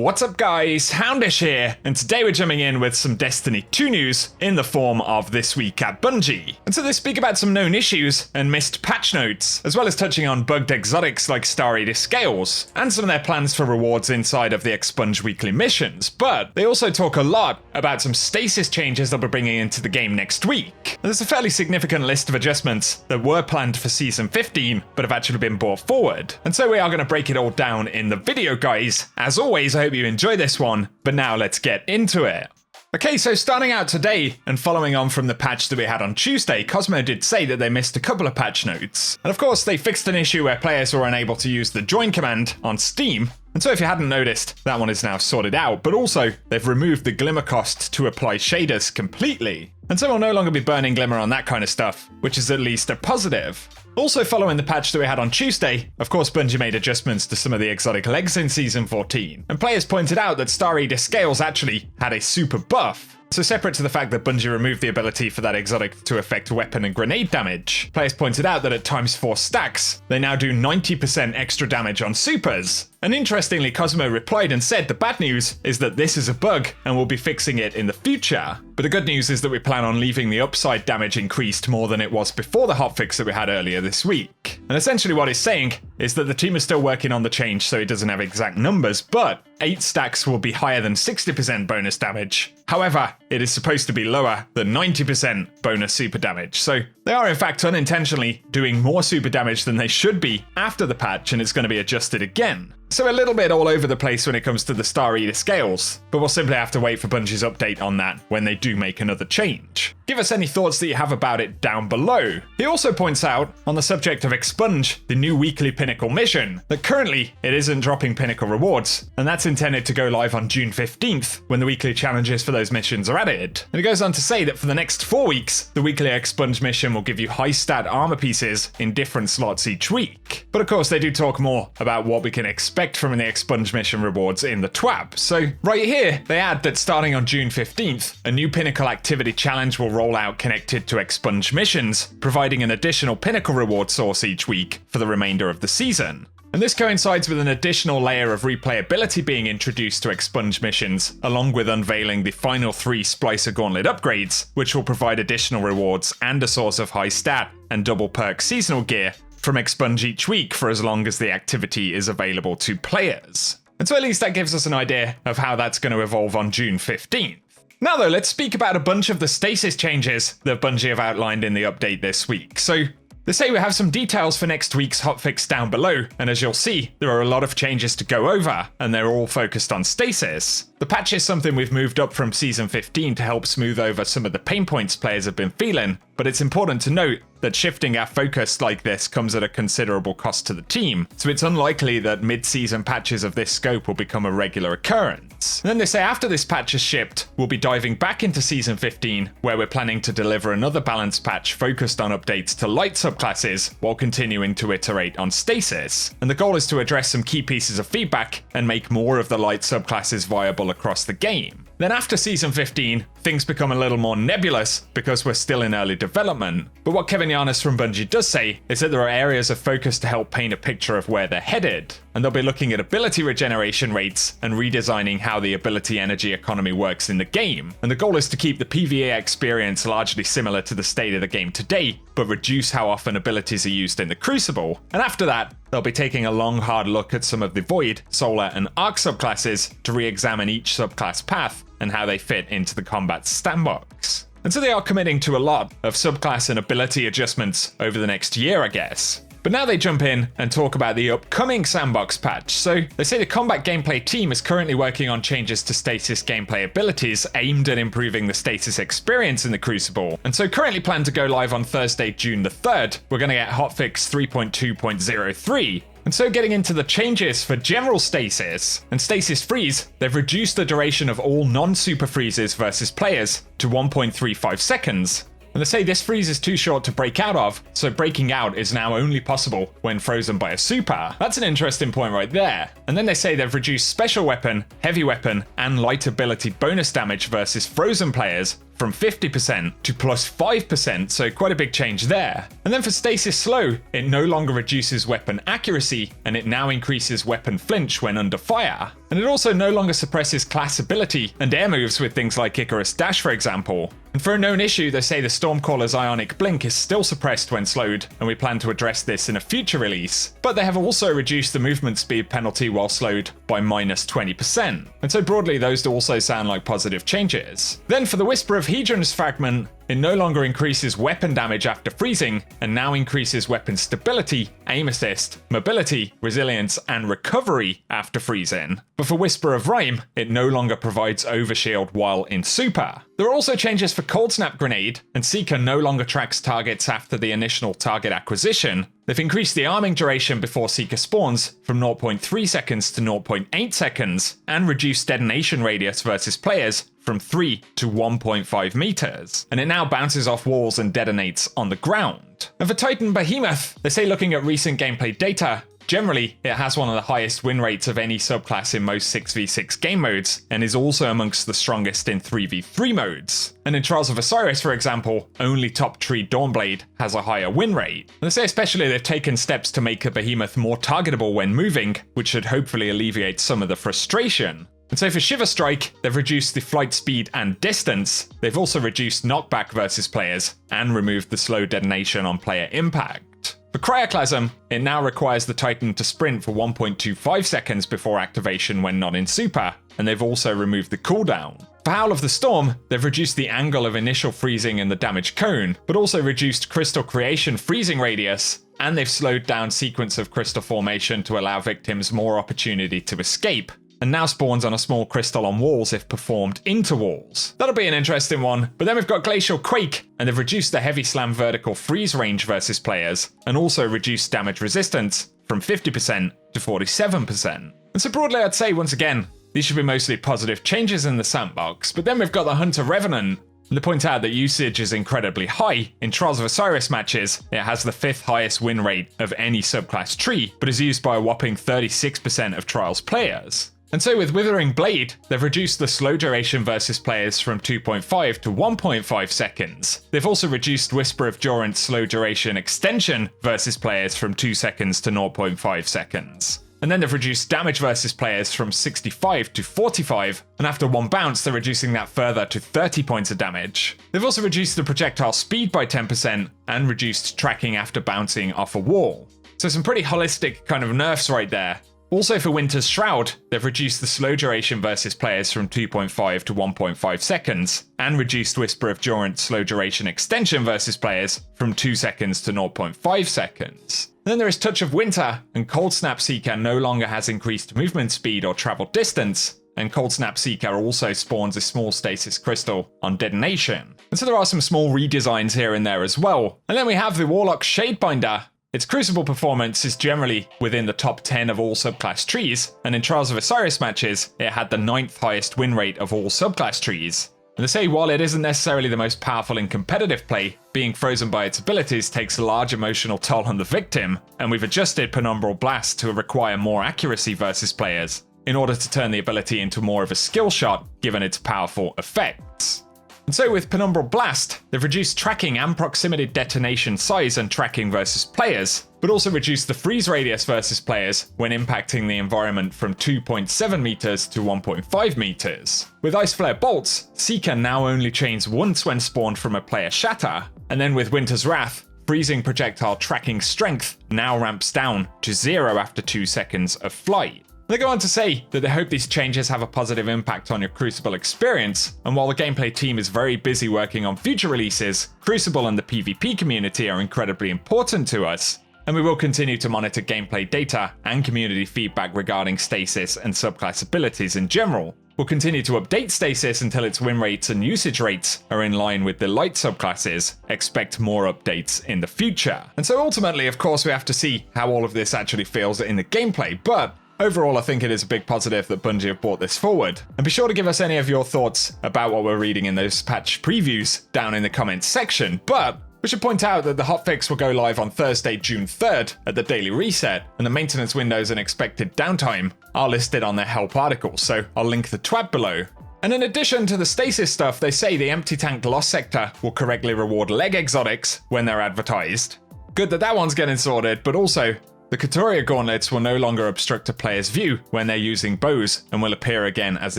What's up guys, Houndish here, and today we're jumping in with some Destiny 2 news in the form of This Week at Bungie. And so they speak about some known issues and missed patch notes, as well as touching on bugged exotics like Star Eater Scales, and some of their plans for rewards inside of the Expunge weekly missions. But they also talk a lot about some Stasis changes they'll be bringing into the game next week. And there's a fairly significant list of adjustments that were planned for Season 15, but have actually been brought forward. And so we are going to break it all down in the video guys. As always, I hope you enjoy this one, but now let's get into it. Okay, so starting out today, and following on from the patch that we had on Tuesday, Cosmo did say that they missed a couple of patch notes. And of course, they fixed an issue where players were unable to use the join command on Steam. And so if you hadn't noticed, that one is now sorted out, but also they've removed the glimmer cost to apply shaders completely. And so we'll no longer be burning glimmer on that kind of stuff, which is at least a positive. Also following the patch that we had on Tuesday, of course Bungie made adjustments to some of the exotic legs in Season 14, and players pointed out that Star Eater Scales actually had a super buff. So separate to the fact that Bungie removed the ability for that exotic to affect weapon and grenade damage, players pointed out that at ×4 stacks, they now do 90% extra damage on supers. And interestingly, Cosmo replied and said the bad news is that this is a bug and we'll be fixing it in the future. But the good news is that we plan on leaving the upside damage increased more than it was before the hotfix that we had earlier this week. And essentially what it's saying is that the team is still working on the change, so it doesn't have exact numbers, but 8 stacks will be higher than 60% bonus damage. However, it is supposed to be lower than 90% bonus super damage. So they are in fact unintentionally doing more super damage than they should be after the patch, and it's going to be adjusted again. So a little bit all over the place when it comes to the Star Eater Scales, but we'll simply have to wait for Bungie's update on that when they do make another change. Give us any thoughts that you have about it down below. He also points out, on the subject of Expunge, the new weekly Pinnacle mission, that currently it isn't dropping Pinnacle rewards, and that's intended to go live on June 15th, when the weekly challenges for those missions are added. And it goes on to say that for the next 4 weeks, the weekly Expunge mission will give you high stat armor pieces in different slots each week. But of course they do talk more about what we can expect from the Expunge mission rewards in the TWAB. So right here, they add that starting on June 15th, a new Pinnacle activity challenge will roll out connected to Expunge missions, providing an additional Pinnacle reward source each week for the remainder of the season. And this coincides with an additional layer of replayability being introduced to Expunge missions, along with unveiling the final 3 Splicer Gauntlet upgrades, which will provide additional rewards and a source of high stat and double perk seasonal gear from Expunge each week for as long as the activity is available to players. And so at least that gives us an idea of how that's going to evolve on June 15th. Now though, let's speak about a bunch of the Stasis changes that Bungie have outlined in the update this week. So they say we have some details for next week's hotfix down below, and as you'll see, there are a lot of changes to go over, and they're all focused on Stasis. The patch is something we've moved up from Season 15 to help smooth over some of the pain points players have been feeling, but it's important to note that shifting our focus like this comes at a considerable cost to the team, so it's unlikely that mid-season patches of this scope will become a regular occurrence. And then they say after this patch is shipped, we'll be diving back into Season 15, where we're planning to deliver another balance patch focused on updates to light subclasses, while continuing to iterate on Stasis. And the goal is to address some key pieces of feedback, and make more of the light subclasses viable across the game. Then after Season 15, things become a little more nebulous because we're still in early development. But what Kevin Yanis from Bungie does say is that there are areas of focus to help paint a picture of where they're headed. And they'll be looking at ability regeneration rates and redesigning how the ability energy economy works in the game. And the goal is to keep the PvE experience largely similar to the state of the game today, but reduce how often abilities are used in the Crucible. And after that, they'll be taking a long hard look at some of the Void, Solar and Arc subclasses to re-examine each subclass path and how they fit into the combat sandbox. And so they are committing to a lot of subclass and ability adjustments over the next year, I guess. But now they jump in and talk about the upcoming sandbox patch. So they say the combat gameplay team is currently working on changes to Stasis gameplay abilities aimed at improving the Stasis experience in the Crucible. And so currently planned to go live on Thursday, June the 3rd, we're going to get hotfix 3.2.03. And so getting into the changes for general Stasis and Stasis Freeze, they've reduced the duration of all non-super freezes versus players to 1.35 seconds. And they say this freeze is too short to break out of, so breaking out is now only possible when frozen by a super. That's an interesting point right there. And then they say they've reduced special weapon, heavy weapon, and light ability bonus damage versus frozen players from 50% to plus 5%, so quite a big change there. And then for Stasis Slow, it no longer reduces weapon accuracy, and it now increases weapon flinch when under fire. And it also no longer suppresses class ability and air moves with things like Icarus Dash, for example. And for a known issue, they say the Stormcaller's Ionic Blink is still suppressed when slowed, and we plan to address this in a future release. But they have also reduced the movement speed penalty while slowed by minus 20%. And so broadly, those do also sound like positive changes. Then for the Whisper of Hedron's Fragment, it no longer increases weapon damage after freezing, and now increases weapon stability, aim assist, mobility, resilience, and recovery after freezing. But for Whisper of Rime, it no longer provides overshield while in super. There are also changes for Cold Snap Grenade, and Seeker no longer tracks targets after the initial target acquisition. They've increased the arming duration before Seeker spawns from 0.3 seconds to 0.8 seconds, and reduced detonation radius versus players from 3 to 1.5 meters. And it now bounces off walls and detonates on the ground. And for Titan Behemoth, they say looking at recent gameplay data, generally, it has one of the highest win rates of any subclass in most 6v6 game modes, and is also amongst the strongest in 3v3 modes. And in Trials of Osiris, for example, only Top Tree Dawnblade has a higher win rate. And they say especially they've taken steps to make a Behemoth more targetable when moving, which should hopefully alleviate some of the frustration. And so for Shiver Strike, they've reduced the flight speed and distance. They've also reduced knockback versus players, and removed the slow detonation on player impact. For Cryoclasm, it now requires the Titan to sprint for 1.25 seconds before activation when not in super, and they've also removed the cooldown. For Howl of the Storm, they've reduced the angle of initial freezing and the damage cone, but also reduced crystal creation freezing radius, and they've slowed down sequence of crystal formation to allow victims more opportunity to escape, and now spawns on a small crystal on walls if performed into walls. That'll be an interesting one. But then we've got Glacial Quake, and they've reduced the Heavy Slam vertical freeze range versus players, and also reduced damage resistance from 50% to 47%. And so broadly I'd say, once again, these should be mostly positive changes in the sandbox. But then we've got the Hunter Revenant, and they point out that usage is incredibly high. In Trials of Osiris matches, it has the 5th highest win rate of any subclass tree, but is used by a whopping 36% of Trials players. And so with Withering Blade, they've reduced the slow duration versus players from 2.5 to 1.5 seconds. They've also reduced Whisper of Durance slow duration extension versus players from 2 seconds to 0.5 seconds. And then they've reduced damage versus players from 65 to 45, and after one bounce, they're reducing that further to 30 points of damage. They've also reduced the projectile speed by 10%, and reduced tracking after bouncing off a wall. So some pretty holistic kind of nerfs right there. Also for Winter's Shroud, they've reduced the slow duration versus players from 2.5 to 1.5 seconds, and reduced Whisper of Durance slow duration extension versus players from 2 seconds to 0.5 seconds. Then there is Touch of Winter, and Cold Snap Seeker no longer has increased movement speed or travel distance, and Cold Snap Seeker also spawns a small stasis crystal on detonation. And so there are some small redesigns here and there as well. And then we have the Warlock Shadebinder. Its Crucible performance is generally within the top 10 of all subclass trees, and in Trials of Osiris matches, it had the 9th highest win rate of all subclass trees. And they say while it isn't necessarily the most powerful in competitive play, being frozen by its abilities takes a large emotional toll on the victim, and we've adjusted Penumbral Blast to require more accuracy versus players, in order to turn the ability into more of a skill shot, given its powerful effects. And so with Penumbral Blast, they've reduced tracking and proximity detonation size and tracking versus players, but also reduced the freeze radius versus players when impacting the environment from 2.7 meters to 1.5 meters. With Ice Flare Bolts, Seeker now only chains once when spawned from a player shatter, and then with Winter's Wrath, freezing projectile tracking strength now ramps down to 0 after 2 seconds of flight. They go on to say that they hope these changes have a positive impact on your Crucible experience, and while the gameplay team is very busy working on future releases, Crucible and the PvP community are incredibly important to us, and we will continue to monitor gameplay data and community feedback regarding Stasis and subclass abilities in general. We'll continue to update Stasis until its win rates and usage rates are in line with the light subclasses. Expect more updates in the future. And so ultimately, of course, we have to see how all of this actually feels in the gameplay, but overall, I think it is a big positive that Bungie have brought this forward. And be sure to give us any of your thoughts about what we're reading in those patch previews down in the comments section. But we should point out that the hotfix will go live on Thursday, June 3rd at the daily reset, and the maintenance windows and expected downtime are listed on their help article, so I'll link the twab below. And in addition to the Stasis stuff, they say the empty tank loss sector will correctly reward leg exotics when they're advertised. Good that one's getting sorted, but also, the Katoria gauntlets will no longer obstruct a player's view when they're using bows and will appear again as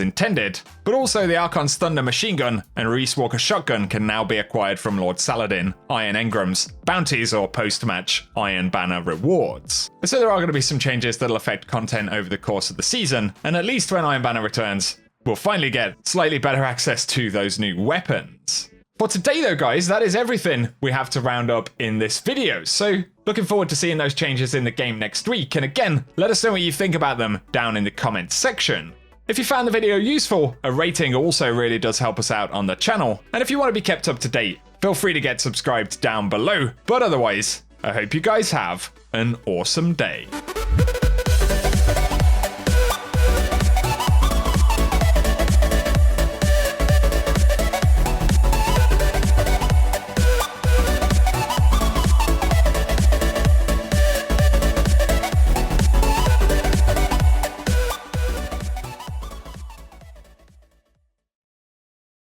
intended. But also the Archon's Thunder machine gun and Reese Walker shotgun can now be acquired from Lord Saladin, Iron Engrams, bounties or post-match Iron Banner rewards. And so there are going to be some changes that'll affect content over the course of the season, and at least when Iron Banner returns, we'll finally get slightly better access to those new weapons. For today though guys, that is everything we have to round up in this video, so looking forward to seeing those changes in the game next week, and again, let us know what you think about them down in the comments section. If you found the video useful, a rating also really does help us out on the channel, and if you want to be kept up to date, feel free to get subscribed down below, but otherwise, I hope you guys have an awesome day.